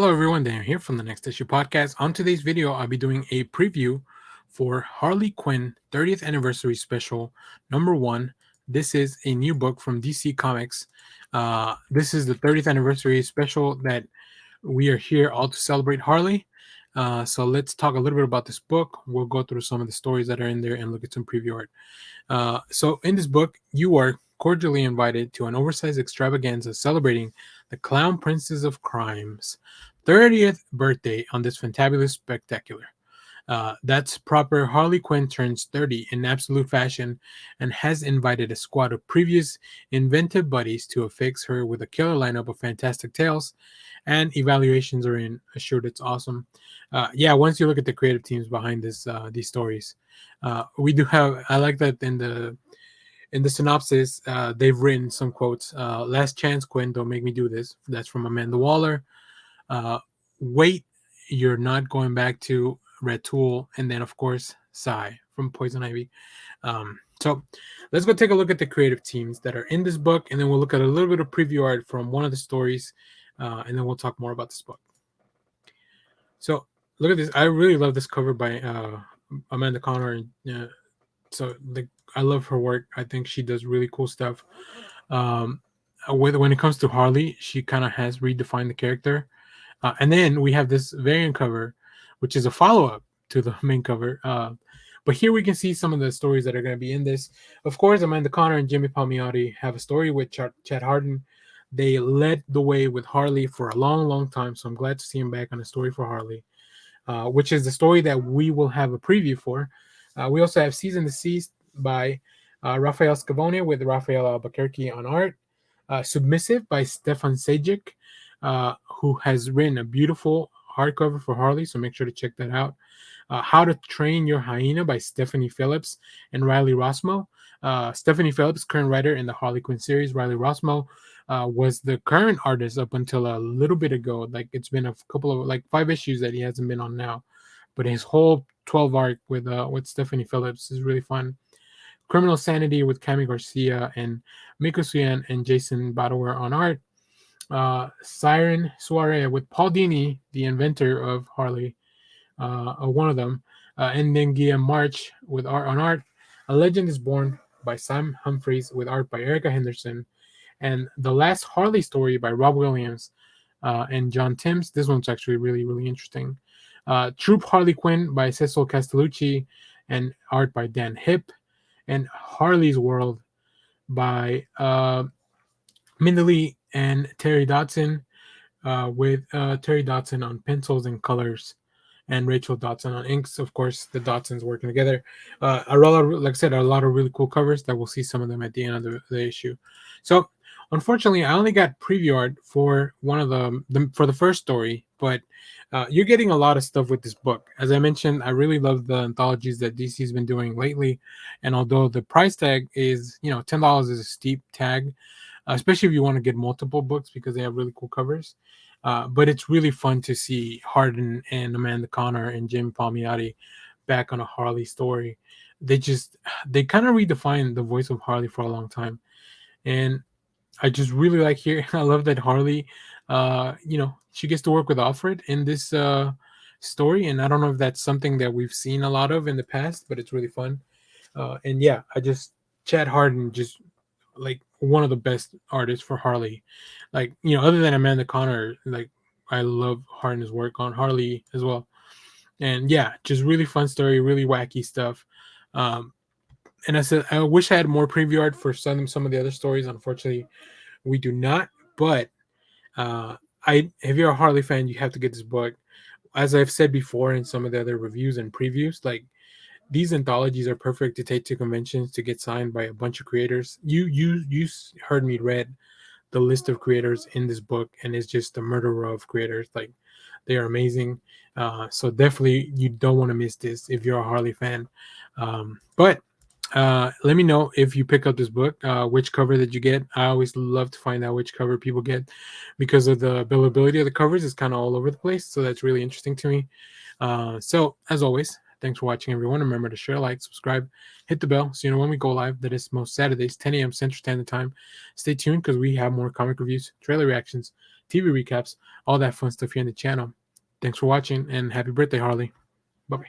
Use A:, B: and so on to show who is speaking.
A: Hello everyone, Dan here from the Next Issue Podcast. On today's video, I'll be doing a preview for Harley Quinn 30th Anniversary Special number 1. This is a new book from DC Comics. This is the 30th Anniversary Special that we are here all to celebrate Harley. So let's talk a little bit about this book. We'll go through some of the stories that are in there and look at some preview art. So in this book, you are cordially invited to an oversized extravaganza celebrating the Clown Princess of Crime's 30th birthday on this fantabulous spectacular. That's proper. Harley Quinn turns 30 in absolute fashion and has invited a squad of previous inventive buddies to affix her with a killer lineup of fantastic tales, and evaluations are in. Assured it's awesome. Once you look at the creative teams behind these stories, we do have. I like that in the synopsis, they've written some quotes. Last chance, Quinn, don't make me do this. That's from Amanda Waller. Wait, you're not going back to Red Tool, and then of course Psy from Poison Ivy. So let's go take a look at the creative teams that are in this book, and then we'll look at a little bit of preview art from one of the stories, and then we'll talk more about this book. So look at this. I really love this cover by Amanda Connor. I love her work. I think she does really cool stuff. When it comes to Harley, she kind of has redefined the character. And then we have this variant cover, which is a follow-up to the main cover. But here we can see some of the stories that are going to be in this. Of course, Amanda Connor and Jimmy Palmiotti have a story with Chad Harden. They led the way with Harley for a long, long time, so I'm glad to see him back on a story for Harley, which is the story that we will have a preview for. We also have Season Deceased by Rafael Scavone with Rafael Albuquerque on art. Submissive by Stefan Sajic, who has written a beautiful hardcover for Harley, so make sure to check that out. How to Train Your Hyena by Stephanie Phillips and Riley Rossmo. Stephanie Phillips, current writer in the Harley Quinn series. Riley Rossmo was the current artist up until a little bit ago. Like, it's been a couple of 5 issues that he hasn't been on now, but his whole 12 arc with Stephanie Phillips is really fun. Criminal Sanity with Cami Garcia and Miko Suyan and Jason Badower on art. Siren Soiree with Paul Dini, the inventor of Harley, one of them. And then Guillaume March with art on art. A Legend is Born by Sam Humphries with art by Erica Henderson. And The Last Harley Story by Rob Williams and John Timms. This one's actually really, really interesting. Troop Harley Quinn by Cecil Castellucci and art by Dan Hipp. And Harley's World by Mindley and Terry Dodson, with Terry Dodson on pencils and colors, and Rachel Dodson on inks. Of course, the Dodsons working together. Like I said, a lot of really cool covers that we'll see some of them at the end of the issue. So, unfortunately, I only got preview art for one of for the first story, but you're getting a lot of stuff with this book. As I mentioned, I really love the anthologies that DC's been doing lately, and although the price tag is, $10 is a steep tag, especially if you want to get multiple books because they have really cool covers. But it's really fun to see Harden and Amanda Connor and Jim Palmiotti back on a Harley story. They kind of redefined the voice of Harley for a long time, and I just really like here. I love that Harley, she gets to work with Alfred in this story, and I don't know if that's something that we've seen a lot of in the past, but it's really fun. Chad Harden, just like one of the best artists for Harley. Other than Amanda Connor, I love Harden's work on Harley as well. And yeah, just really fun story, really wacky stuff. And I said, I wish I had more preview art for some of the other stories. Unfortunately, we do not. But if you're a Harley fan, you have to get this book. As I've said before in some of the other reviews and previews, these anthologies are perfect to take to conventions to get signed by a bunch of creators. You heard me read the list of creators in this book, and it's just a murderer of creators. They are amazing. So definitely you don't want to miss this if you're a Harley fan. But let me know if you pick up this book, which cover did you get. I always love to find out which cover people get because of the availability of the covers. It's kind of all over the place, so that's really interesting to me. So as always, thanks for watching, everyone. Remember to share, like, subscribe, hit the bell so you know when we go live. That is most Saturdays, 10 a.m. Central Standard Time. Stay tuned because we have more comic reviews, trailer reactions, TV recaps, all that fun stuff here on the channel. Thanks for watching, and happy birthday, Harley. Bye-bye.